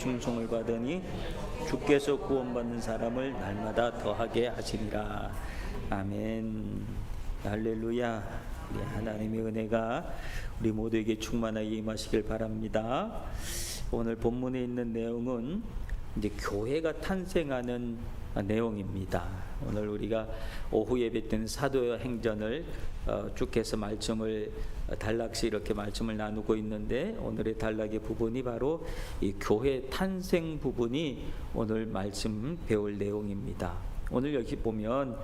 충성을 받으니 주께서 구원받는 사람을 날마다 더하게 하시리라. 아멘. 할렐루야. 우리 하나님의 은혜가 우리 모두에게 충만하게 임하시길 바랍니다. 오늘 본문에 있는 내용은 이제 교회가 탄생하는 내용입니다. 오늘 우리가 오후 예배 때는 사도행전을 쭉 해서 말씀을 단락씩 이렇게 말씀을 나누고 있는데, 오늘의 단락의 부분이 바로 이 교회 탄생 부분이 오늘 말씀 배울 내용입니다. 오늘 여기 보면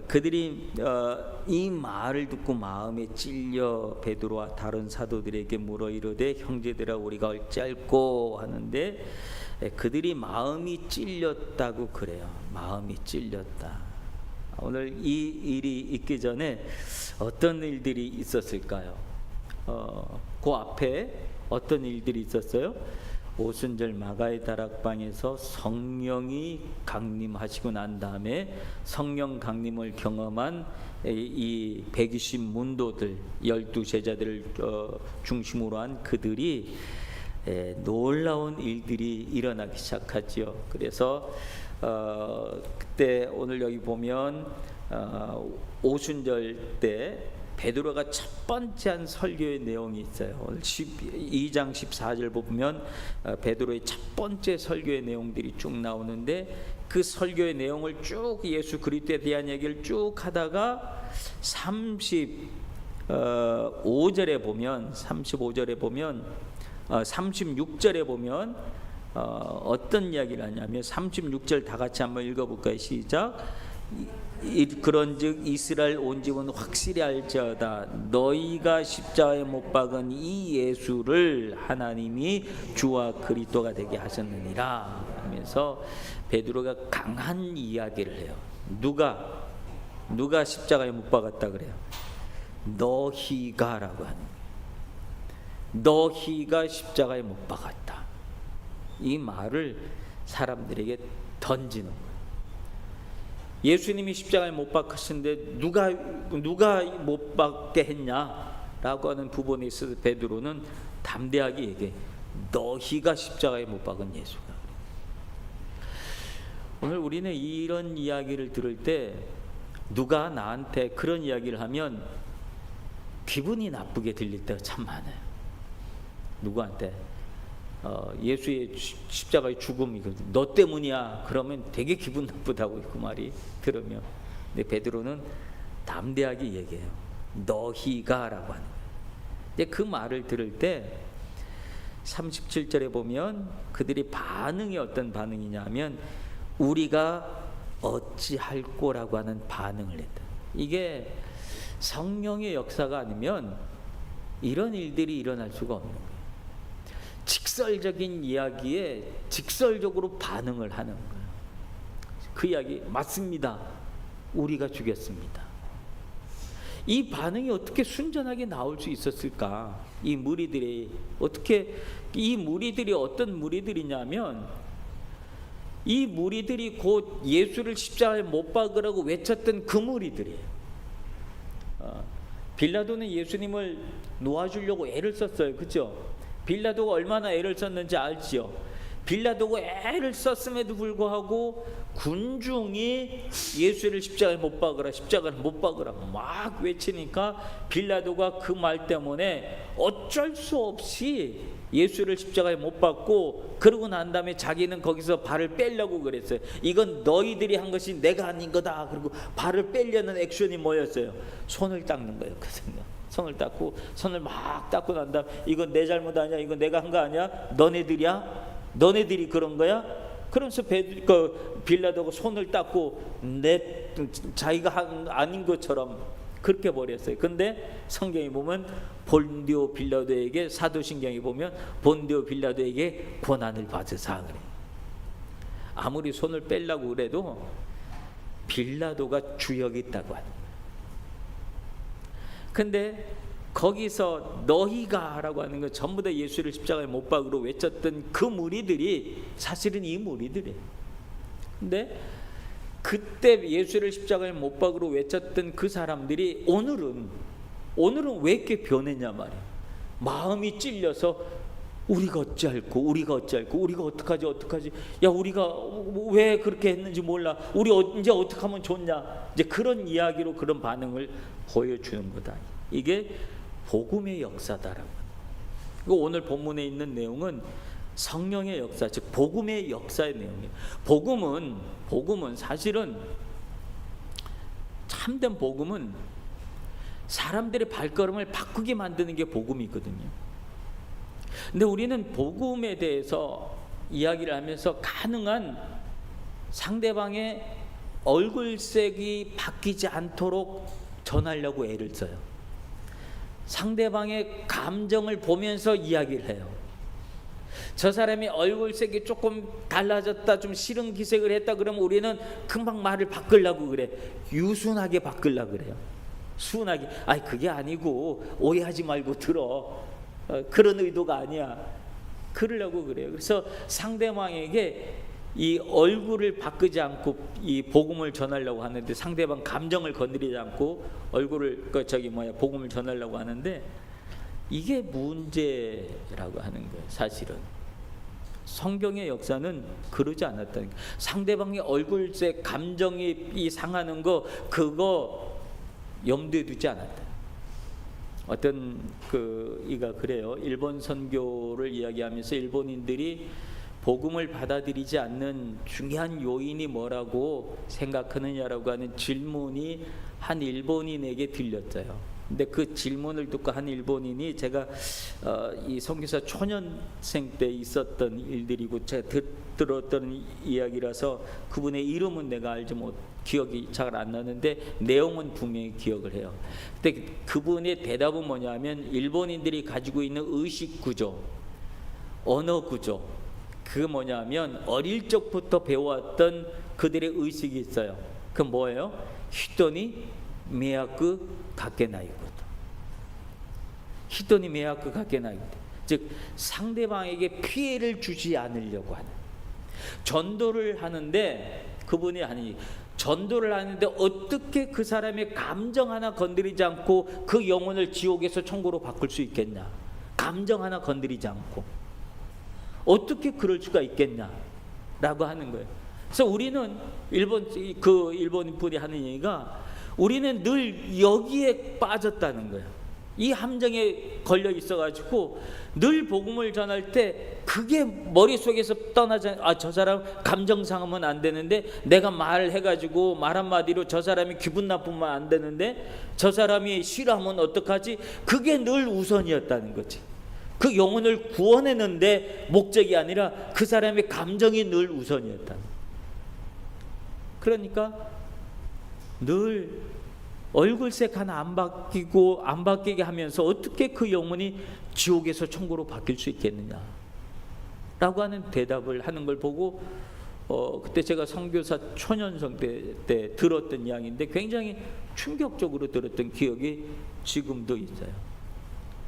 그들이 이 말을 듣고 마음에 찔려 베드로와 다른 사도들에게 물어 이르되 형제들아 우리가 어찌할꼬 하는데, 그들이 마음이 찔렸다고 그래요. 마음이 찔렸다. 오늘 이 일이 있기 전에 어떤 일들이 있었을까요? 그 앞에 어떤 일들이 있었어요? 오순절 마가의 다락방에서 성령이 강림하시고 난 다음에 성령 강림을 경험한 이 120 문도들, 12 제자들을 중심으로 한 그들이 놀라운 일들이 일어나기 시작하지요. 그래서 그때 오늘 여기 보면 오순절 때 베드로가 첫 번째 한 설교의 내용이 있어요. 오늘 2장 14절 보면 베드로의 첫 번째 설교의 내용들이 쭉 나오는데, 그 설교의 내용을 쭉 예수 그리스도에 대한 얘기를 쭉 하다가 35절에 보면 36절에 보면 어떤 이야기를 하냐면 36절 다 같이 한번 읽어볼까요? 시작. 그런즉 이스라엘 온 집은 확실히 알지어다 너희가 십자가에 못 박은 이 예수를 하나님이 주와 그리스도가 되게 하셨느니라 하면서 베드로가 강한 이야기를 해요. 누가 십자가에 못 박았다 그래요? 너희가라고 하는 거예요. 너희가 십자가에 못 박았다. 이 말을 사람들에게 던지는 거예요. 예수님이 십자가에 못 박으신데 누가 못 박게 했냐라고 하는 부분에 있어서 베드로는 담대하게 얘기해. 너희가 십자가에 못 박은 예수가. 오늘 우리는 이런 이야기를 들을 때 누가 나한테 그런 이야기를 하면 기분이 나쁘게 들릴 때가 참 많아요. 누구한테 예수의 십자가의 죽음이 너 때문이야 그러면 되게 기분 나쁘다고 그 말이 들으면. 근데 베드로는 담대하게 얘기해요. 너희가라고 하는 거예요. 근데 그 말을 들을 때 37절에 보면 그들이 반응이 어떤 반응이냐면 우리가 어찌할꼬라고 하는 반응을 했다. 이게 성령의 역사가 아니면 이런 일들이 일어날 수가 없는 거예요. 직설적인 이야기에 직설적으로 반응을 하는 거예요. 그 이야기 맞습니다. 우리가 죽였습니다. 이 반응이 어떻게 순전하게 나올 수 있었을까? 이 무리들이 어떤 무리들이냐면 이 무리들이 곧 예수를 십자가에 못 박으라고 외쳤던 그 무리들이에요. 빌라도는 예수님을 놓아주려고 애를 썼어요. 그렇죠? 빌라도가 얼마나 애를 썼는지 알지요? 빌라도가 애를 썼음에도 불구하고 군중이 예수를 십자가에 못 박으라 막 외치니까 빌라도가 그 말 때문에 어쩔 수 없이 예수를 십자가에 못 박고, 그러고 난 다음에 자기는 거기서 발을 빼려고 그랬어요. 이건 너희들이 한 것이 내가 아닌 거다. 그리고 발을 빼려는 액션이 뭐였어요? 손을 닦는 거였거든요. 손을 막 닦고 난 다음 이건 내 잘못 아니야? 이건 내가 한 거 아니야? 너네들이야? 너네들이 그런 거야? 그러면서 빌라도가 손을 닦고 자기가 아닌 것처럼 그렇게 버렸어요. 근데 성경에 보면 사도신경에 보면 본디오 빌라도에게 고난을 받으사 그래요. 아무리 손을 빼려고 그래도 빌라도가 주역이 있다고 하는 거예요. 근데 거기서 너희가라고 하는 건 전부 다 예수를 십자가에 못 박으러 외쳤던 그 무리들이 사실은 이 무리들이에요. 근데 그때 예수를 십자가에 못 박으러 외쳤던 그 사람들이 오늘은 왜 이렇게 변했냐 말이에요. 마음이 찔려서 우리가 어찌할꼬, 우리가 어찌할꼬, 우리가 어떡하지, 야 우리가 왜 그렇게 했는지 몰라, 우리 이제 어떻게 하면 좋냐, 이제 그런 이야기로 그런 반응을 보여주는 거다. 이게 복음의 역사다라고. 오늘 본문에 있는 내용은 성령의 역사, 즉 복음의 역사의 내용이에요. 복음은 사실은, 참된 복음은 사람들의 발걸음을 바꾸게 만드는 게 복음이거든요. 근데 우리는 복음에 대해서 이야기를 하면서 가능한 상대방의 얼굴색이 바뀌지 않도록 전하려고 애를 써요. 상대방의 감정을 보면서 이야기를 해요. 저 사람이 얼굴색이 조금 달라졌다, 좀 싫은 기색을 했다 그러면 우리는 금방 말을 바꾸려고 그래. 유순하게 바꾸려고 그래요. 순하게. 아니 그게 아니고, 오해하지 말고 들어, 그런 의도가 아니야, 그러려고 그래요. 그래서 상대방에게 이 얼굴을 바꾸지 않고 이 복음을 전하려고 하는데, 상대방 감정을 건드리지 않고 얼굴을 복음을 전하려고 하는데, 이게 문제라고 하는 거예요. 사실은 성경의 역사는 그러지 않았다는 거예요. 상대방의 얼굴색, 감정이 상하는 거, 그거 염두에 두지 않았다. 어떤 이가 그래요. 일본 선교를 이야기하면서 일본인들이 복음을 받아들이지 않는 중요한 요인이 뭐라고 생각하느냐라고 하는 질문이 한 일본인에게 들렸어요. 근데 그 질문을 듣고 한 일본인이, 제가 이 선교사 초년생 때 있었던 일들이고 제가 들었던 이야기라서 그분의 이름은 내가 기억이 잘 안 나는데 내용은 분명히 기억을 해요. 근데 그분의 대답은 뭐냐면, 일본인들이 가지고 있는 의식 구조, 언어 구조, 그게 뭐냐면 어릴 적부터 배워왔던 그들의 의식이 있어요. 그 뭐예요? 히토니 미야쿠 가케나이고도. 히토니 미야쿠 가케나이고도. 즉 상대방에게 피해를 주지 않으려고 하는. 전도를 하는데, 그분이 전도를 하는데 어떻게 그 사람의 감정 하나 건드리지 않고 그 영혼을 지옥에서 천국으로 바꿀 수 있겠냐? 감정 하나 건드리지 않고 어떻게 그럴 수가 있겠냐라고 하는 거예요. 그래서 우리는 일본 분이 하는 얘기가, 우리는 늘 여기에 빠졌다는 거예요. 이 함정에 걸려 있어가지고 늘 복음을 전할 때 그게 머릿속에서 떠나지 않아요. 저 사람 감정 상하면 안 되는데, 내가 말해가지고 말 한마디로 저 사람이 기분 나쁘면 안 되는데, 저 사람이 싫어하면 어떡하지? 그게 늘 우선이었다는 거지. 그 영혼을 구원했는데 목적이 아니라 그 사람의 감정이 늘 우선이었다. 그러니까 늘 얼굴색 하나 안 바뀌게 하면서 어떻게 그 영혼이 지옥에서 천국으로 바뀔 수 있겠느냐 라고 하는 대답을 하는 걸 보고, 그때 제가 선교사 초년생 때 들었던 이야기인데 굉장히 충격적으로 들었던 기억이 지금도 있어요.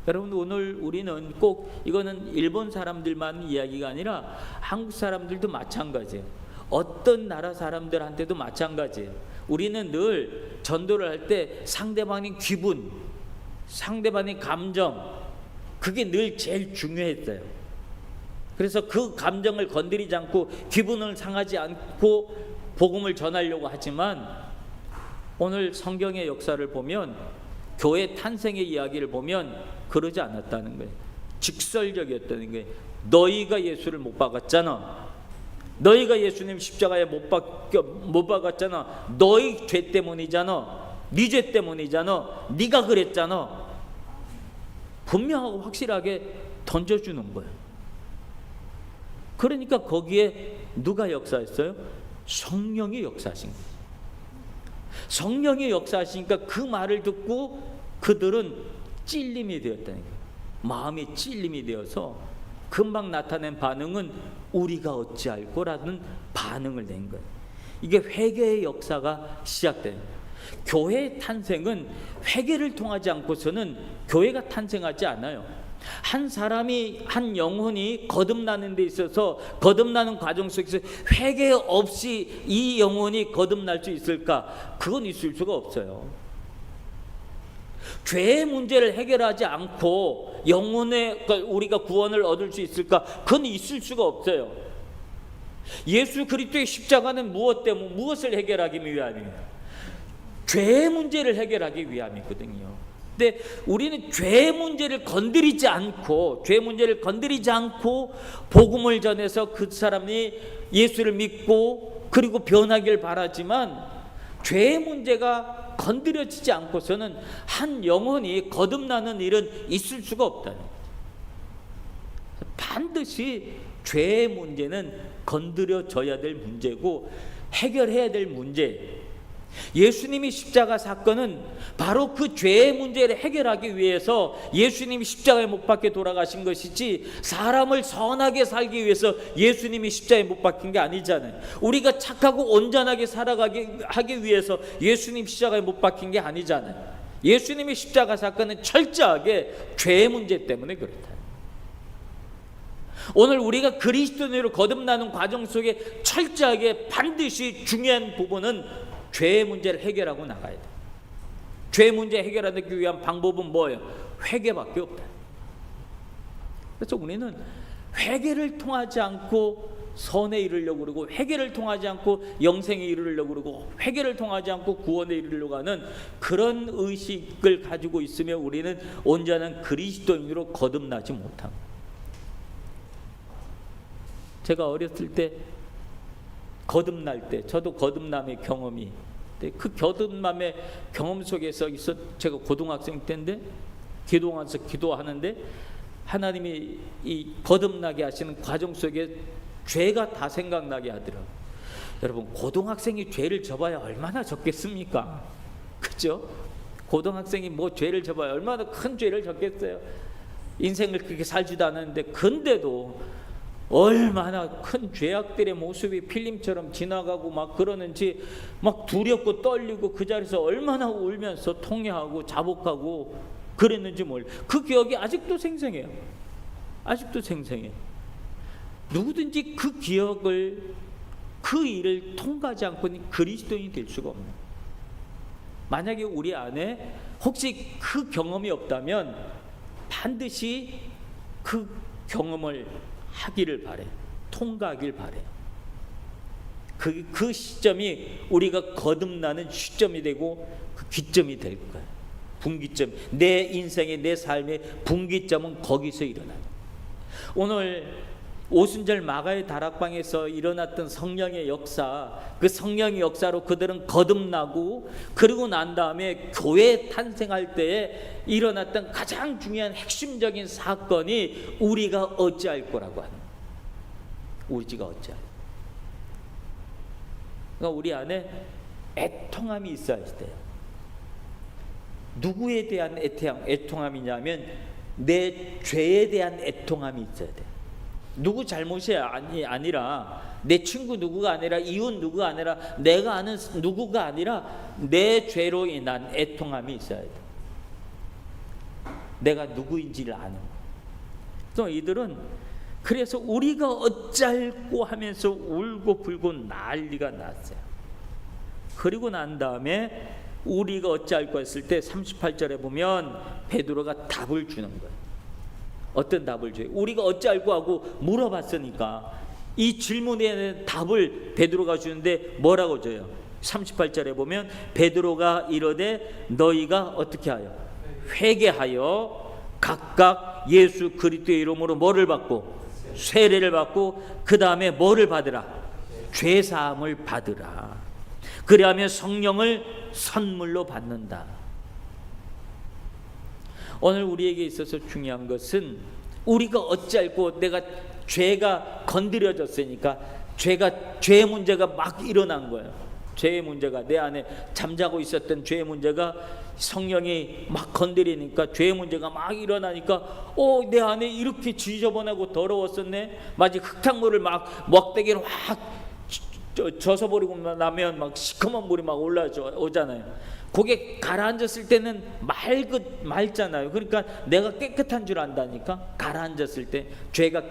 여러분, 오늘 우리는 꼭 이거는 일본 사람들만 이야기가 아니라 한국 사람들도 마찬가지예요. 어떤 나라 사람들한테도 마찬가지예요. 우리는 늘 전도를 할 때 상대방의 기분, 상대방의 감정, 그게 늘 제일 중요했어요. 그래서 그 감정을 건드리지 않고 기분을 상하지 않고 복음을 전하려고 하지만, 오늘 성경의 역사를 보면, 교회 탄생의 이야기를 보면 그러지 않았다는 거예요. 직설적이었다는 거예요. 너희가 예수를 못 박았잖아. 너희가 예수님 십자가에 못 박았잖아. 너희 죄 때문이잖아. 네 죄 때문이잖아. 네가 그랬잖아. 분명하고 확실하게 던져주는 거예요. 그러니까 거기에 누가 역사했어요? 성령이 역사하신 거예요. 성령이 역사하시니까 그 말을 듣고 그들은 찔림이 되었다는 거예요. 마음이 찔림이 되어서 금방 나타낸 반응은 우리가 어찌할꼬라는 반응을 낸 거예요. 이게 회개의 역사가 시작돼요. 교회의 탄생은 회개를 통하지 않고서는 교회가 탄생하지 않아요. 한 사람이, 한 영혼이 거듭나는 데 있어서, 거듭나는 과정 속에서 회개 없이 이 영혼이 거듭날 수 있을까? 그건 있을 수가 없어요. 죄의 문제를 해결하지 않고 영혼의 우리가 구원을 얻을 수 있을까? 그건 있을 수가 없어요. 예수 그리스도의 십자가는 무엇을 해결하기 위함입니까? 죄의 문제를 해결하기 위함이거든요. 근데 우리는 죄의 문제를 건드리지 않고 복음을 전해서 그 사람이 예수를 믿고 그리고 변하길 바라지만, 죄의 문제가 건드려지지 않고서는 한 영혼이 거듭나는 일은 있을 수가 없다는 거예요. 반드시 죄의 문제는 건드려져야 될 문제고 해결해야 될 문제예요. 예수님이 십자가 사건은 바로 그 죄의 문제를 해결하기 위해서 예수님이 십자가에 못 박혀 돌아가신 것이지, 사람을 선하게 살기 위해서 예수님이 십자가에 못 박힌 게 아니잖아요. 우리가 착하고 온전하게 살아가게 하기 위해서 예수님 십자가에 못 박힌 게 아니잖아요. 예수님의 십자가 사건은 철저하게 죄의 문제 때문에 그렇다. 오늘 우리가 그리스도인으로 거듭나는 과정 속에 철저하게 반드시 중요한 부분은 죄의 문제를 해결하고 나가야 돼. 죄의 문제 해결하기 위한 방법은 뭐예요? 회개밖에 없다. 그래서 우리는 회개를 통하지 않고 선에 이르려고 그러고, 회개를 통하지 않고 영생에 이르려고 그러고, 회개를 통하지 않고 구원에 이르려고 하는 그런 의식을 가지고 있으면 우리는 온전한 그리스도인으로 거듭나지 못합니다. 제가 어렸을 때 거듭날 때, 저도 거듭남의 경험이, 그 거듭남의 경험 속에서 제가 고등학생 때인데 기도하면서 기도하는데 하나님이 이 거듭나게 하시는 과정 속에 죄가 다 생각나게 하더라고요. 여러분, 고등학생이 죄를 져봐야 얼마나 졌겠습니까? 그죠? 고등학생이 뭐 죄를 져봐야 얼마나 큰 죄를 졌겠어요. 인생을 그렇게 살지도 않았는데, 근데도 얼마나 큰 죄악들의 모습이 필름처럼 지나가고 막 그러는지 막 두렵고 떨리고 그 자리에서 얼마나 울면서 통회하고 자복하고 그랬는지 몰라요. 그 기억이 아직도 생생해요. 아직도 생생해요. 누구든지 그 기억을, 그 일을 통과하지 않고는 그리스도인이 될 수가 없는 거예요. 만약에 우리 안에 혹시 그 경험이 없다면 반드시 그 경험을 하기를 바래요. 통과하길 바래요. 그 시점이 우리가 거듭나는 시점이 되고 그 기점이 될 거예요. 분기점. 내 인생의, 내 삶의 분기점은 거기서 일어나요. 오늘 오순절 마가의 다락방에서 일어났던 성령의 역사, 그 성령의 역사로 그들은 거듭나고, 그리고 난 다음에 교회 탄생할 때에 일어났던 가장 중요한 핵심적인 사건이 우리가 어찌할 거라고 하는 거예요. 우리가 어찌할. 그러니까 우리 안에 애통함이 있어야 돼요. 누구에 대한 애통함이냐면 내 죄에 대한 애통함이 있어야 돼요. 누구 잘못이 아니라, 내 친구 누구가 아니라, 이웃 누구가 아니라, 내가 아는 누구가 아니라 내 죄로 인한 애통함이 있어야 돼. 내가 누구인지를 아는 거. 그래서 이들은 그래서 우리가 어찌할꼬 하면서 울고 불고 난리가 났어요. 그리고 난 다음에 우리가 어찌할꼬 했을 때 38절에 보면 베드로가 답을 주는 거예요. 어떤 답을 줘요? 우리가 어찌할꼬 하고 물어봤으니까 이 질문에 대한 답을 베드로가 주는데 뭐라고 줘요? 38절에 보면 베드로가 이르되 너희가 어떻게 하여? 회개하여 각각 예수 그리스도의 이름으로 뭐를 받고? 세례를 받고 그 다음에 뭐를 받으라? 죄사함을 받으라. 그리하면 성령을 선물로 받는다. 오늘 우리에게 있어서 중요한 것은 우리가 어찌할꼬 내가 죄가 건드려졌으니까 죄의 문제가 막 일어난 거예요. 죄의 문제가 내 안에 잠자고 있었던 죄의 문제가 성령이 막 건드리니까 죄의 문제가 막 일어나니까 내 안에 이렇게 지저분하고 더러웠었네. 마치 흙탕물을 막 먹대기로 확 져서 버리고 나면 막 시커먼 물이 막 올라오잖아요. 거기에 가라앉았을 때는 맑잖아요. 그러니까 내가 깨끗한 줄 안다니까. 가라앉았을 때, 죄가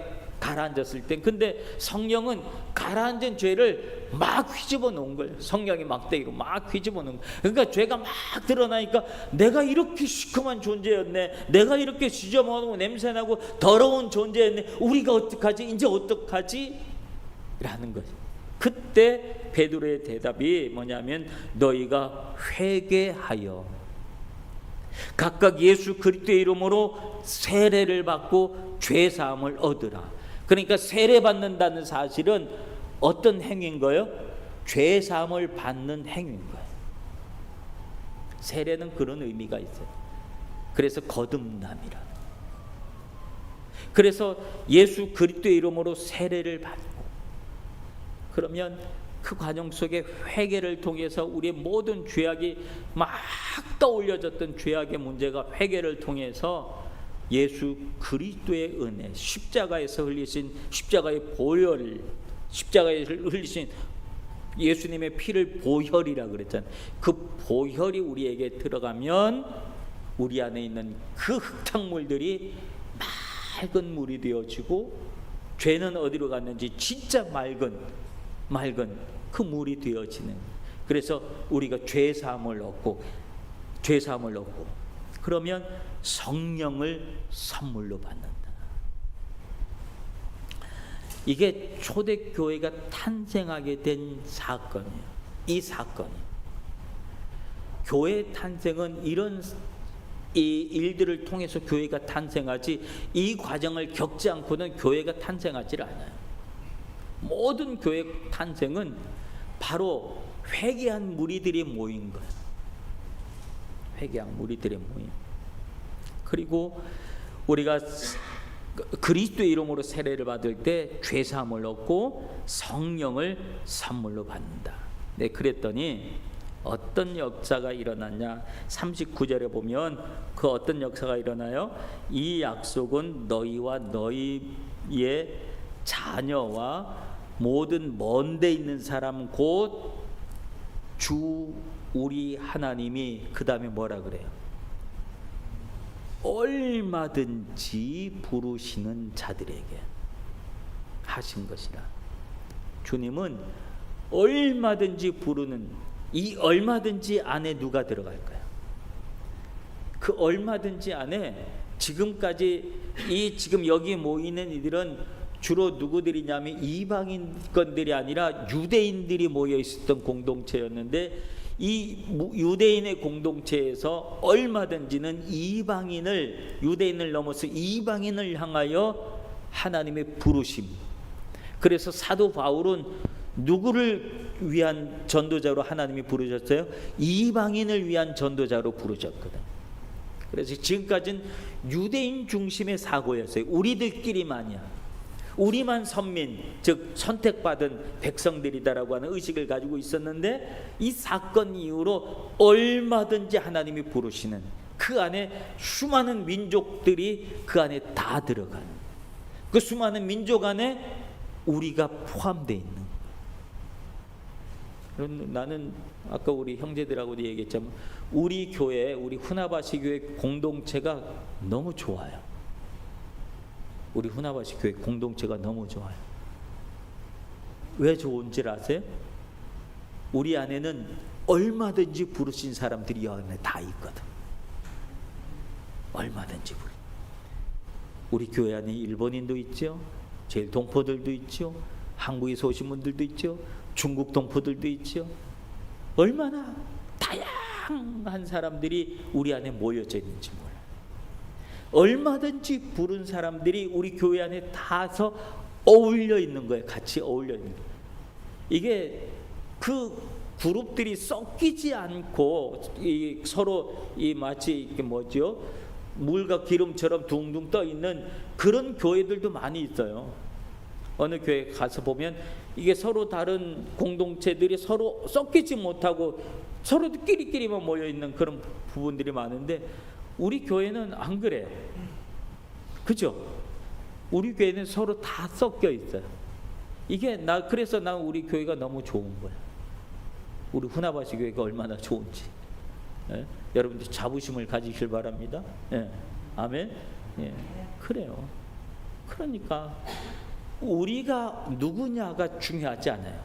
가라앉았을 때. 근데 성령은 가라앉은 죄를 막 휘집어 놓은 거예요. 성령의 막대기로 막 휘집어 놓은 거예요. 그러니까 죄가 막 드러나니까 내가 이렇게 시커먼 존재였네, 내가 이렇게 지저분하고 냄새나고 더러운 존재였네, 우리가 어떡하지, 이제 어떡하지? 라는 거죠. 그때 베드로의 대답이 뭐냐면 너희가 회개하여 각각 예수 그리스도의 이름으로 세례를 받고 죄 사함을 얻으라. 그러니까 세례 받는다는 사실은 어떤 행위인 거예요? 죄 사함을 받는 행위인 거예요. 세례는 그런 의미가 있어요. 그래서 거듭남이라. 그래서 예수 그리스도의 이름으로 세례를 받고, 그러면 그 과정 속에 회개를 통해서 우리의 모든 죄악이 막 떠올려졌던 죄악의 문제가 회개를 통해서 예수 그리스도의 은혜, 십자가에서 흘리신 십자가의 보혈, 십자가에서 흘리신 예수님의 피를 보혈이라 그랬잖아요. 그 보혈이 우리에게 들어가면 우리 안에 있는 그 흙탕물들이 맑은 물이 되어지고, 죄는 어디로 갔는지 진짜 맑은 그 물이 되어지는. 그래서 우리가 죄 사함을 얻고 그러면 성령을 선물로 받는다. 이게 초대교회가 탄생하게 된 사건이에요. 이 사건이, 교회 탄생은 이런 이 일들을 통해서 교회가 탄생하지, 이 과정을 겪지 않고는 교회가 탄생하지 않아요. 모든 교회 탄생은 바로 회개한 무리들이 모인 거예요. 회개한 무리들의 모임. 그리고 우리가 그리스도의 이름으로 세례를 받을 때 죄사함을 얻고 성령을 선물로 받는다. 네, 그랬더니 어떤 역사가 일어났냐? 39절에 보면 그 어떤 역사가 일어나요? 이 약속은 너희와 너희의 자녀와 모든 먼데 있는 사람 곧 주 우리 하나님이, 그 다음에 뭐라 그래요? 얼마든지 부르시는 자들에게 하신 것이라. 주님은 얼마든지 부르는, 이 얼마든지 안에 누가 들어갈까요? 그 얼마든지 안에 지금까지 지금 여기 모이는 이들은 주로 누구들이냐면 이방인권들이 아니라 유대인들이 모여 있었던 공동체였는데, 이 유대인의 공동체에서 얼마든지는 유대인을 넘어서 이방인을 향하여 하나님의 부르심. 그래서 사도 바울은 누구를 위한 전도자로 하나님이 부르셨어요? 이방인을 위한 전도자로 부르셨거든. 그래서 지금까지는 유대인 중심의 사고였어요. 우리들끼리만이야, 우리만 선민, 즉 선택받은 백성들이다라고 하는 의식을 가지고 있었는데, 이 사건 이후로 얼마든지 하나님이 부르시는, 그 안에 수많은 민족들이 그 안에 다 들어가는, 그 수많은 민족 안에 우리가 포함되어 있는. 나는 아까 우리 형제들하고도 얘기했지만 우리 교회, 우리 후나바시 교회 공동체가 너무 좋아요. 우리 후나바시 교회 공동체가 너무 좋아요. 왜 좋은지 아세요? 우리 안에는 얼마든지 부르신 사람들이 여기 안에 다 있거든. 얼마든지 부르. 우리 교회 안에 일본인도 있죠, 제일 동포들도 있죠, 한국에서 오신 분들도 있죠, 중국 동포들도 있죠. 얼마나 다양한 사람들이 우리 안에 모여져 있는지 몰라요. 얼마든지 부른 사람들이 우리 교회 안에 다서 어울려 있는 거예요. 같이 어울려 있는 거예요. 이게 그 그룹들이 섞이지 않고 서로 마치 이게 뭐죠? 물과 기름처럼 둥둥 떠 있는 그런 교회들도 많이 있어요. 어느 교회 가서 보면 이게 서로 다른 공동체들이 서로 섞이지 못하고 서로끼리만 모여 있는 그런 부분들이 많은데, 우리 교회는 안 그래요. 그죠? 우리 교회는 서로 다 섞여 있어요. 이게 그래서 난 우리 교회가 너무 좋은 거야. 우리 후나바시 교회가 얼마나 좋은지. 예? 여러분들 자부심을 가지실 바랍니다. 예. 아멘. 예. 그래요. 그러니까 우리가 누구냐가 중요하지 않아요.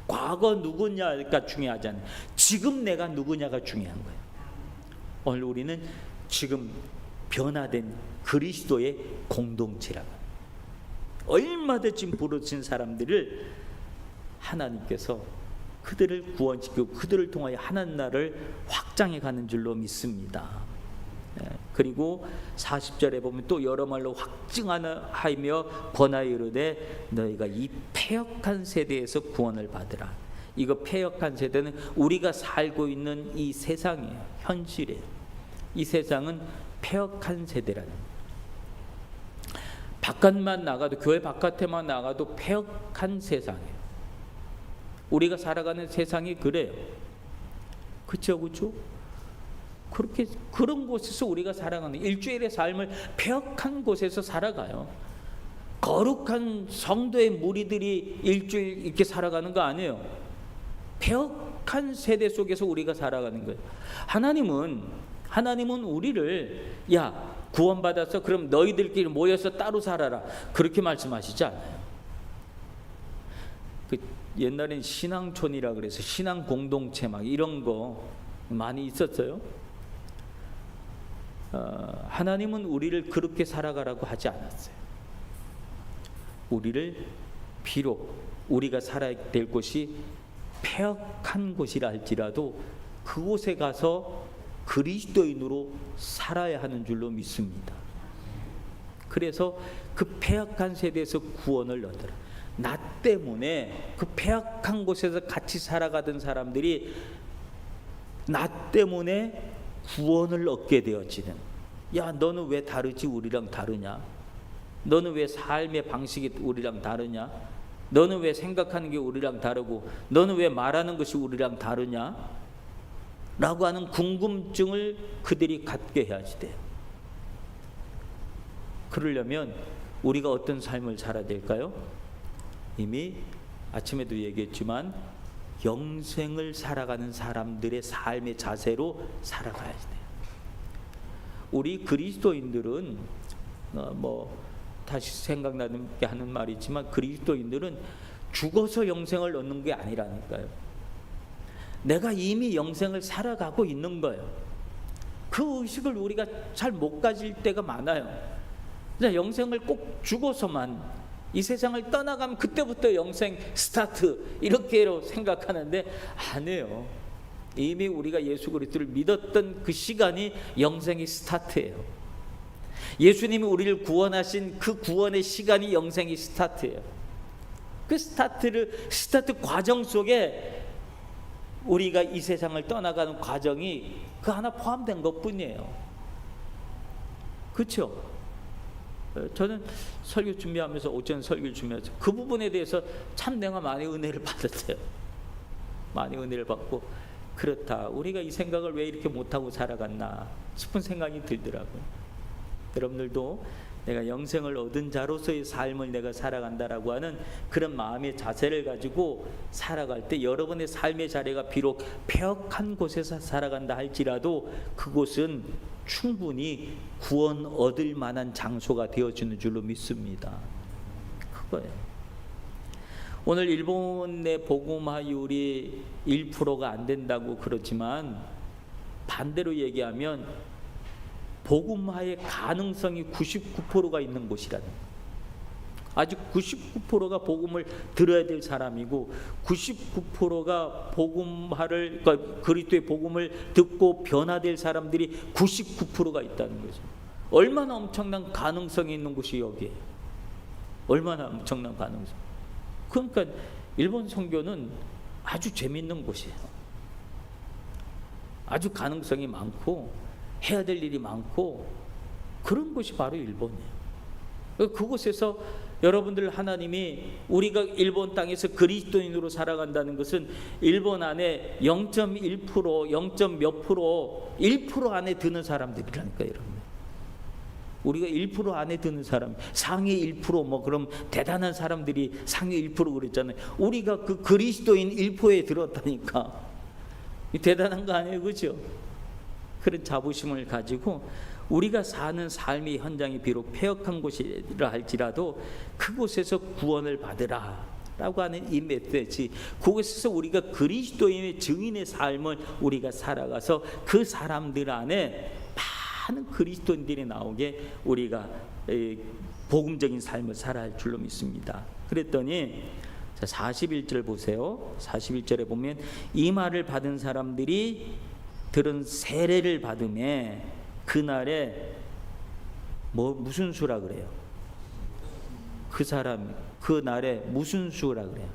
과거 누구냐가 중요하지 않아요. 지금 내가 누구냐가 중요한 거예요. 오늘 우리는 지금 변화된 그리스도의 공동체라고. 얼마나 지금 부르신 사람들을 하나님께서 그들을 구원시키고 그들을 통하여 하나님 나라를 확장해 가는 줄로 믿습니다. 그리고 40절에 보면 또 여러 말로 확증하며 권하여 이르되 너희가 이 패역한 세대에서 구원을 받으라. 이거 패역한 세대는 우리가 살고 있는 이 세상이에요. 현실이에요. 이 세상은 패역한 세대라는, 바깥만 나가도, 교회 바깥에만 나가도 패역한 세상이에요. 우리가 살아가는 세상이 그래요. 그렇죠, 그렇죠? 그렇게 그런 곳에서 우리가 살아가는, 일주일의 삶을 패역한 곳에서 살아가요. 거룩한 성도의 무리들이 일주일 이렇게 살아가는 거 아니에요. 패역한 세대 속에서 우리가 살아가는 거예요. 하나님은 우리를 야 구원받아서 그럼 너희들끼리 모여서 따로 살아라 그렇게 말씀하시지 않아요. 그 옛날엔 신앙촌이라 그래서 신앙 공동체 막 이런 거 많이 있었어요. 하나님은 우리를 그렇게 살아가라고 하지 않았어요. 우리를 비록 우리가 살아야 될 곳이 패역한 곳이라 할지라도 그곳에 가서 그리스도인으로 살아야 하는 줄로 믿습니다. 그래서 그 패역한 세대에서 구원을 얻으라. 나 때문에 그 패역한 곳에서 같이 살아가던 사람들이 나 때문에 구원을 얻게 되어지는, 야 너는 왜 다르지? 우리랑 다르냐? 너는 왜 삶의 방식이 우리랑 다르냐? 너는 왜 생각하는 게 우리랑 다르고 너는 왜 말하는 것이 우리랑 다르냐? 라고 하는 궁금증을 그들이 갖게 해야지 돼요. 그러려면 우리가 어떤 삶을 살아야 될까요? 이미 아침에도 얘기했지만 영생을 살아가는 사람들의 삶의 자세로 살아가야 돼요. 우리 그리스도인들은 다시 생각나게 하는 말이지만 그리스도인들은 죽어서 영생을 얻는 게 아니라니까요. 내가 이미 영생을 살아가고 있는 거예요. 그 의식을 우리가 잘 못 가질 때가 많아요. 영생을 꼭 죽어서만, 이 세상을 떠나가면 그때부터 영생 스타트 이렇게로 생각하는데 아니에요. 이미 우리가 예수 그리스도를 믿었던 그 시간이 영생의 스타트예요. 예수님이 우리를 구원하신 그 구원의 시간이 영생의 스타트예요. 그 스타트 과정 속에 우리가 이 세상을 떠나가는 과정이 그 하나 포함된 것뿐이에요. 그렇죠? 저는 설교 준비하면서 오전 설교를 준비하면서 그 부분에 대해서 참 내가 많이 은혜를 받았어요. 많이 은혜를 받고, 그렇다, 우리가 이 생각을 왜 이렇게 못하고 살아갔나 싶은 생각이 들더라고요. 여러분들도 내가 영생을 얻은 자로서의 삶을 내가 살아간다라고 하는 그런 마음의 자세를 가지고 살아갈 때 여러분의 삶의 자리가 비록 폐역한 곳에서 살아간다 할지라도 그곳은 충분히 구원 얻을 만한 장소가 되어주는 줄로 믿습니다. 그거예요. 오늘 일본의 복음화율이 1%가 안 된다고 그러지만 반대로 얘기하면 복음화의 가능성이 99%가 있는 곳이라는, 아직 99%가 복음을 들어야 될 사람이고 99%가 복음화를, 그러니까 그리스도의 복음을 듣고 변화될 사람들이 99%가 있다는 거죠. 얼마나 엄청난 가능성이 있는 곳이 여기에, 얼마나 엄청난 가능성. 그러니까 일본 선교는 아주 재미있는 곳이에요. 아주 가능성이 많고 해야 될 일이 많고 그런 곳이 바로 일본이에요. 그곳에서 여러분들 하나님이 우리가 일본 땅에서 그리스도인으로 살아간다는 것은 일본 안에 0.1%, 0.몇 %, 1% 안에 드는 사람들이라니까요, 여러분. 우리가 1% 안에 드는 사람, 상위 1%, 그럼 대단한 사람들이 상위 1% 그랬잖아요. 우리가 그 그리스도인 1%에 들었다니까. 대단한 거 아니에요, 그죠? 그런 자부심을 가지고 우리가 사는 삶의 현장이 비록 폐역한 곳이라 할지라도 그곳에서 구원을 받으라 라고 하는 이 메시지, 그곳에서 우리가 그리스도인의 증인의 삶을 우리가 살아가서 그 사람들 안에 많은 그리스도인들이 나오게 우리가 복음적인 삶을 살아야 할 줄로 믿습니다. 그랬더니 41절 보세요. 41절에 보면 이 말을 받은 사람들이 들은 세례를 받음에 그날에 무슨 수라 그래요? 그날에 무슨 수라 그래요?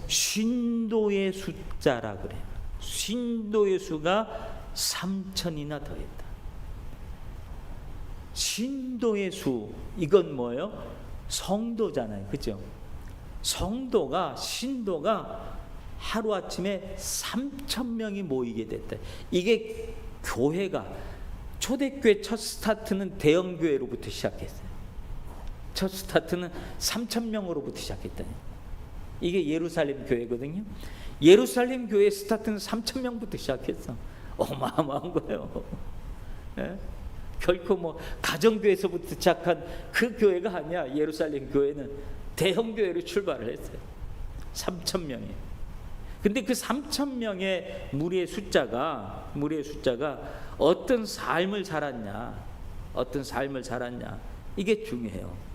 신도의 숫자라 그래요. 신도의 수가 3,000이나 더했다. 신도의 수, 이건 뭐예요? 성도잖아요, 그죠? 신도가 하루아침에 3,000명이 모이게 됐다. 이게 교회가, 초대교회 첫 스타트는 대형교회로부터 시작했어요. 첫 스타트는 3,000명으로부터 시작했다. 이게 예루살렘 교회거든요. 예루살렘 교회 스타트는 3,000명부터 시작했어. 어마어마한 거예요. 예? 결코 뭐 가정교회에서부터 시작한 그 교회가 아니야. 예루살렘 교회는 대형교회로 출발을 했어요. 3,000명이. 근데 그 3,000명의 무리의 숫자가 어떤 삶을 살았냐, 이게 중요해요.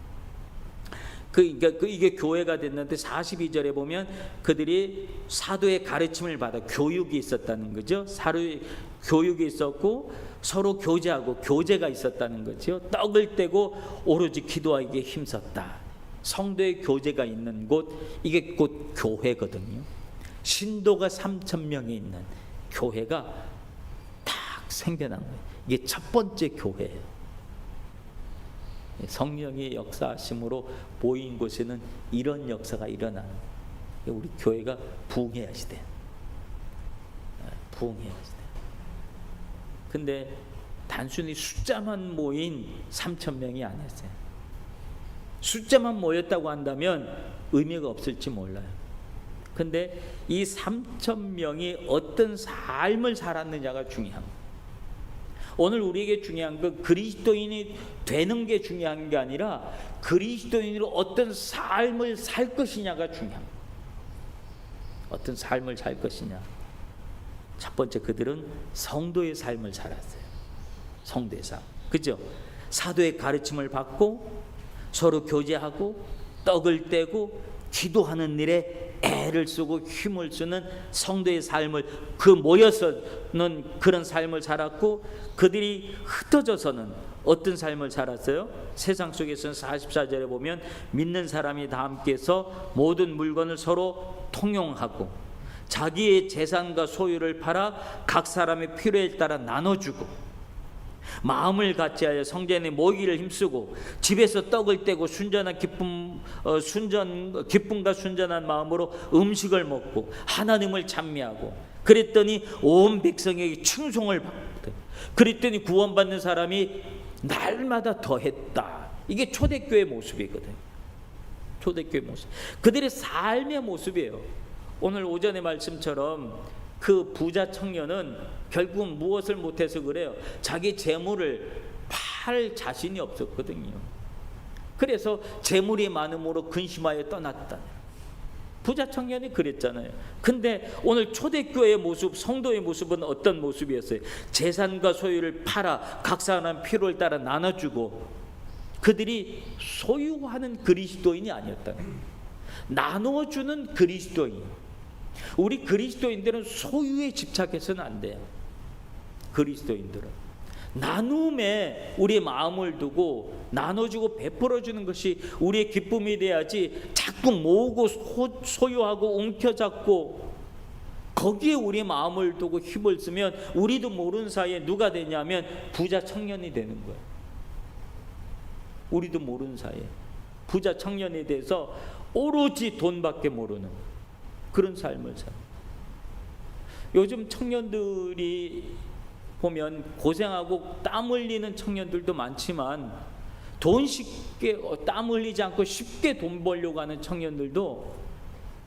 이게 교회가 됐는데 42절에 보면 그들이 사도의 가르침을 받아 교육이 있었다는 거죠. 사도의 교육이 있었고 서로 교제하고 교제가 있었다는 거죠. 떡을 떼고 오로지 기도하기에 힘썼다. 성도의 교제가 있는 곳, 이게 곧 교회거든요. 신도가 3,000명이 있는 교회가 딱 생겨난 거예요. 이게 첫 번째 교회예요. 성령의 역사하심으로 보인 곳에는 이런 역사가 일어나는 거예요. 우리 교회가 부흥해야 시대. 부흥해야 시대. 근데 단순히 숫자만 모인 3,000명이 아니었어요. 숫자만 모였다고 한다면 의미가 없을지 몰라요. 근데 이 3,000명이 어떤 삶을 살았느냐가 중요한 거예요. 오늘 우리에게 중요한 건 그리스도인이 되는 게 중요한 게 아니라 그리스도인으로 어떤 삶을 살 것이냐가 중요한 거예요. 어떤 삶을 살 것이냐. 첫 번째, 그들은 성도의 삶을 살았어요. 성도의 삶. 그죠? 사도의 가르침을 받고 서로 교제하고 떡을 떼고 기도하는 일에 애를 쓰고 힘을 쓰는 성도의 삶을, 모여서는 그런 삶을 살았고, 그들이 흩어져서는 어떤 삶을 살았어요? 세상 속에서는 44절에 보면 믿는 사람이 다 함께해서 모든 물건을 서로 통용하고 자기의 재산과 소유를 팔아 각 사람의 필요에 따라 나눠주고 마음을 같이하여 성전에 모이기를 힘쓰고 집에서 떡을 떼고 기쁨과 순전한 마음으로 음식을 먹고 하나님을 찬미하고, 그랬더니 온 백성에게 칭송을 받거든. 그랬더니 구원받는 사람이 날마다 더했다. 이게 초대교회 모습이거든. 초대교회 모습, 그들의 삶의 모습이에요. 오늘 오전의 말씀처럼 그 부자 청년은 결국은 무엇을 못해서 그래요? 자기 재물을 팔 자신이 없었거든요. 그래서 재물이 많음으로 근심하여 떠났다. 부자 청년이 그랬잖아요. 근데 오늘 초대교회의 모습, 성도의 모습은 어떤 모습이었어요? 재산과 소유를 팔아 각 사람 필요를 따라 나눠주고, 그들이 소유하는 그리스도인이 아니었다. 나눠주는 그리스도인. 우리 그리스도인들은 소유에 집착해서는 안 돼요. 그리스도인들은 나눔에 우리의 마음을 두고 나눠주고 베풀어주는 것이 우리의 기쁨이 돼야지, 자꾸 모으고 소유하고 움켜잡고 거기에 우리의 마음을 두고 힘을 쓰면 우리도 모르는 사이에 누가 되냐면 부자 청년이 되는 거예요. 우리도 모르는 사이에 부자 청년이 돼서 오로지 돈밖에 모르는 그런 삶을 살아요. 요즘 청년들이 보면 고생하고 땀 흘리는 청년들도 많지만 땀 흘리지 않고 쉽게 돈 벌려고 하는 청년들도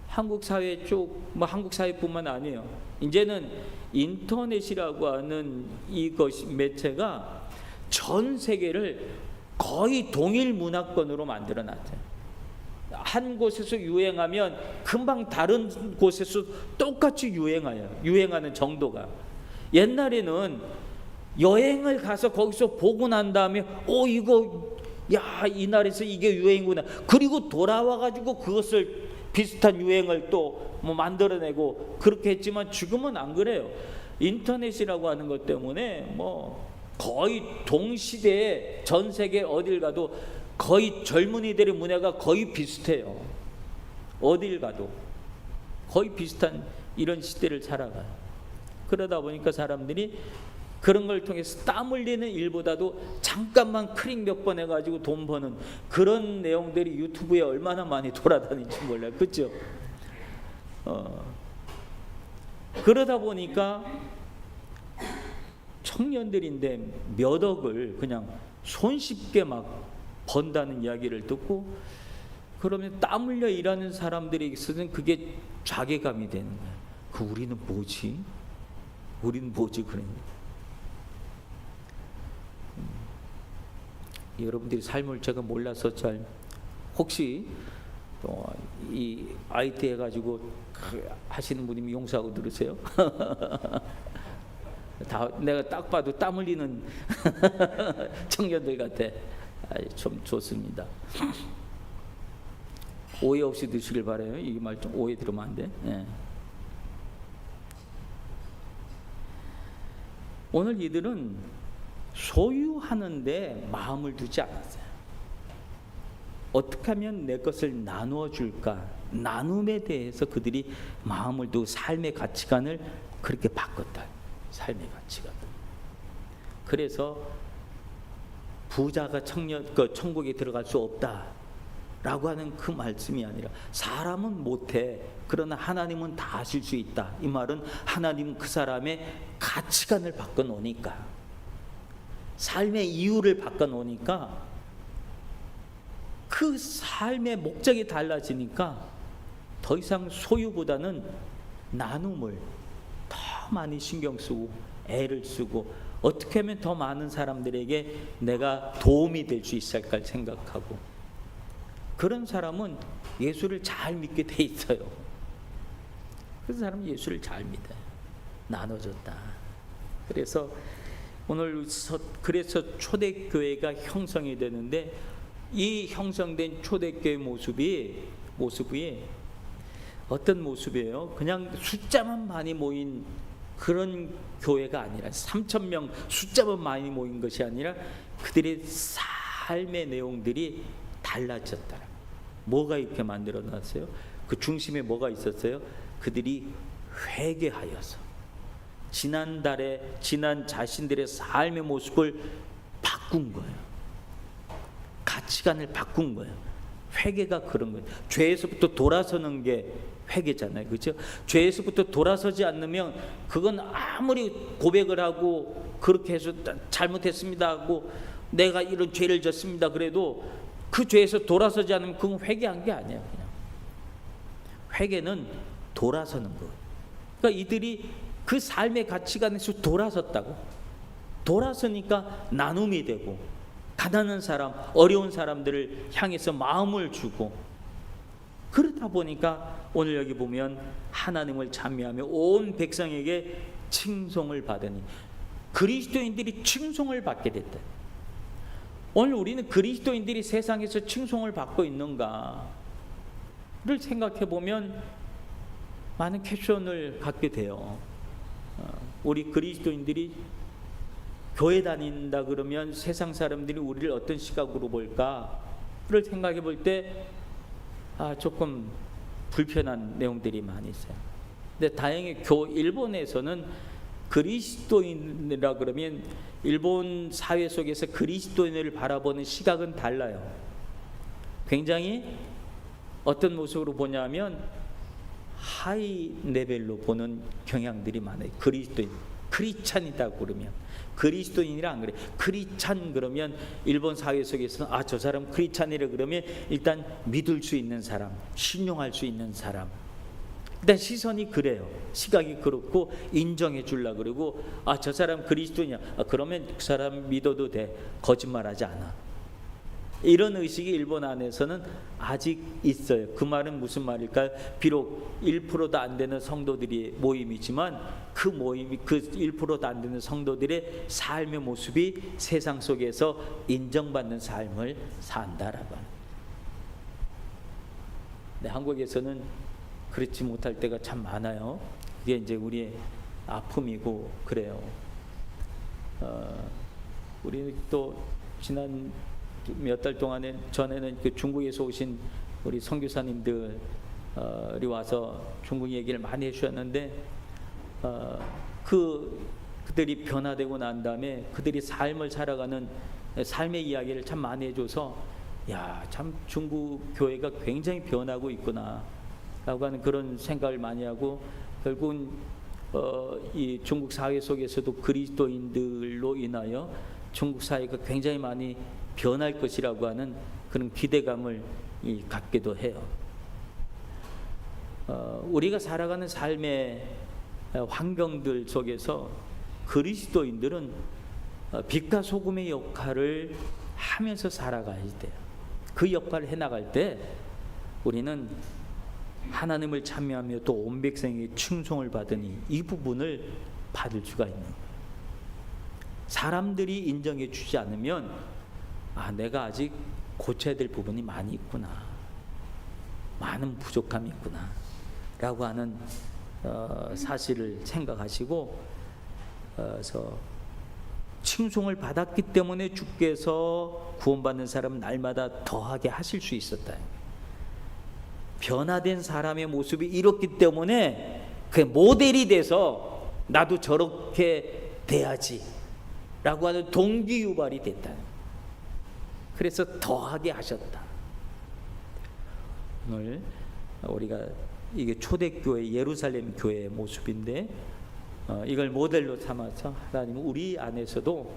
한국 사회 뭐 한국 사회뿐만 아니에요. 이제는 인터넷이라고 하는 이것이 매체가 전 세계를 거의 동일 문화권으로 만들어 놨어요. 한 곳에서 유행하면 금방 다른 곳에서 똑같이 유행하는 정도가. 옛날에는 여행을 가서 거기서 보고 난 다음에 이거 야, 이 나라에서 이게 유행이구나. 그리고 돌아와 가지고 그것을 비슷한 유행을 또 뭐 만들어내고 그렇게 했지만 지금은 안 그래요. 인터넷이라고 하는 것 때문에 뭐 거의 동시대에 전 세계 어딜 가도 거의 젊은이들의 문화가 거의 비슷해요. 어딜 가도 거의 비슷한 이런 시대를 살아가요. 그러다 보니까 사람들이 그런 걸 통해서 땀 흘리는 일보다도 잠깐만 클릭 몇 번 해가지고 돈 버는 그런 내용들이 유튜브에 얼마나 많이 돌아다니는지 몰라요. 그렇죠? 그러다 보니까 청년들인데 몇 억을 그냥 손쉽게 막 번다는 이야기를 듣고, 그러면 땀 흘려 일하는 사람들에게서는 그게 자괴감이 되는 거예요. 우리는 뭐지? 우리는 뭐지? 그런 여러분들이 삶을 제가 몰라서 잘, 혹시 이 IT 해가지고 하시는 분이면 용서하고 들으세요. 내가 딱 봐도 땀 흘리는 청년들 같아. 좀 좋습니다. 오해 없이 드시길 바라요. 이 말 좀 오해 들으면 안 돼. 예. 오늘 이들은 소유하는데 마음을 두지 않았어요. 어떻게 하면 내 것을 나누어 줄까? 나눔에 대해서 그들이 마음을 두고 삶의 가치관을 그렇게 바꿨다. 삶의 가치관. 그래서 부자가 천국에 들어갈 수 없다라고 하는 그 말씀이 아니라, 사람은 못해, 그러나 하나님은 다 하실 수 있다. 이 말은 하나님은 그 사람의 가치관을 바꿔놓으니까, 삶의 이유를 바꿔놓으니까, 그 삶의 목적이 달라지니까 더 이상 소유보다는 나눔을 더 많이 신경 쓰고 애를 쓰고, 어떻게 하면 더 많은 사람들에게 내가 도움이 될 수 있을까 생각하고, 그런 사람은 예수를 잘 믿게 돼 있어요. 그 사람은 예수를 잘 믿어요. 나눠줬다. 그래서 오늘 그래서 초대교회가 형성이 되는데, 이 형성된 초대교회 모습이 어떤 모습이에요? 그냥 숫자만 많이 모인 그런 교회가 아니라, 3,000명 숫자만 많이 모인 것이 아니라 그들의 삶의 내용들이 달라졌다. 뭐가 이렇게 만들어 놨어요? 그 중심에 뭐가 있었어요? 그들이 회개하여서 지난 자신들의 삶의 모습을 바꾼 거예요. 가치관을 바꾼 거예요. 회개가 그런 거예요. 죄에서부터 돌아서는 게 회개잖아요. 그렇죠? 죄에서부터 돌아서지 않으면, 그건 아무리 고백을 하고 그렇게 해서 잘못했습니다 하고 내가 이런 죄를 졌습니다 그래도 그 죄에서 돌아서지 않으면 그건 회개한 게 아니에요. 그냥 회개는 돌아서는 거예요. 그러니까 이들이 그 삶의 가치관에서 돌아섰다고. 돌아서니까 나눔이 되고, 가난한 사람, 어려운 사람들을 향해서 마음을 주고, 그러다 보니까 오늘 여기 보면 하나님을 찬미하며 온 백성에게 칭송을 받으니, 그리스도인들이 칭송을 받게 됐다. 오늘 우리는 그리스도인들이 세상에서 칭송을 받고 있는가를 생각해 보면 많은 퀘스천을 갖게 돼요. 우리 그리스도인들이 교회 다닌다 그러면 세상 사람들이 우리를 어떤 시각으로 볼까를 생각해 볼 때 조금 불편한 내용들이 많이 있어요. 근데 다행히 일본에서는 그리스도인이라 그러면 일본 사회 속에서 그리스도인을 바라보는 시각은 달라요. 굉장히 어떤 모습으로 보냐면 하이 레벨로 보는 경향들이 많아요. 그리스도인, 크리스찬이다 그러면, 그리스도인이라 안 그래. 크리스찬 그러면 일본 사회 속에서는 저 사람 크리스찬이라 그러면 일단 믿을 수 있는 사람, 신용할 수 있는 사람, 내 시선이 그래요. 시각이 그렇고 인정해 주려고 그러고, 저 사람 그리스도냐, 그러면 그 사람 믿어도 돼. 거짓말하지 않아. 이런 의식이 일본 안에서는 아직 있어요. 그 말은 무슨 말일까요? 비록 1%도 안 되는 성도들이 모임이지만 그 모임이, 그 1%도 안 되는 성도들의 삶의 모습이 세상 속에서 인정받는 삶을 산다라고 하는. 네, 한국에서는 그렇지 못할 때가 참 많아요. 그게 이제 우리의 아픔이고 그래요. 우리 또 지난 몇 달 동안에 전에는 그 중국에서 오신 우리 선교사님들이 와서 중국 얘기를 많이 해주셨는데, 그들이 변화되고 난 다음에 그들이 삶을 살아가는 삶의 이야기를 참 많이 해줘서, 야, 참 중국 교회가 굉장히 변하고 있구나 라고 하는 그런 생각을 많이 하고, 결국은 이 중국 사회 속에서도 그리스도인들로 인하여 중국 사회가 굉장히 많이 변할 것이라고 하는 그런 기대감을 갖기도 해요. 우리가 살아가는 삶의 환경들 속에서 그리스도인들은 빛과 소금의 역할을 하면서 살아가야 돼요. 그 역할을 해나갈 때 우리는 하나님을 찬미하며 또 온 백성에게 충성을 받으니 이 부분을 받을 수가 있는 거예요. 사람들이 인정해 주지 않으면 내가 아직 고쳐야 될 부분이 많이 있구나, 많은 부족함이 있구나 라고 하는 사실을 생각하시고, 그래서 칭송을 받았기 때문에 주께서 구원받는 사람은 날마다 더하게 하실 수 있었다. 변화된 사람의 모습이 이렇기 때문에 그 모델이 돼서 나도 저렇게 돼야지 라고 하는 동기유발이 됐다. 그래서 더하게 하셨다. 오늘 우리가 이게 초대교회 예루살렘 교회의 모습인데, 이걸 모델로 삼아서 하나님은 우리 안에서도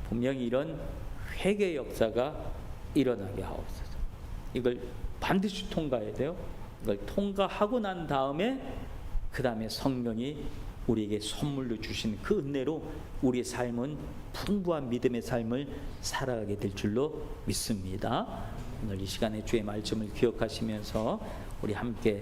분명히 이런 회개 역사가 일어나게 하옵소서. 이걸 반드시 통과해야 돼요. 이걸 통과하고 난 다음에 그 다음에 성령이 우리에게 선물로 주신 그 은혜로 우리의 삶은 풍부한 믿음의 삶을 살아가게 될 줄로 믿습니다. 오늘 이 시간에 주의 말씀을 기억하시면서 우리 함께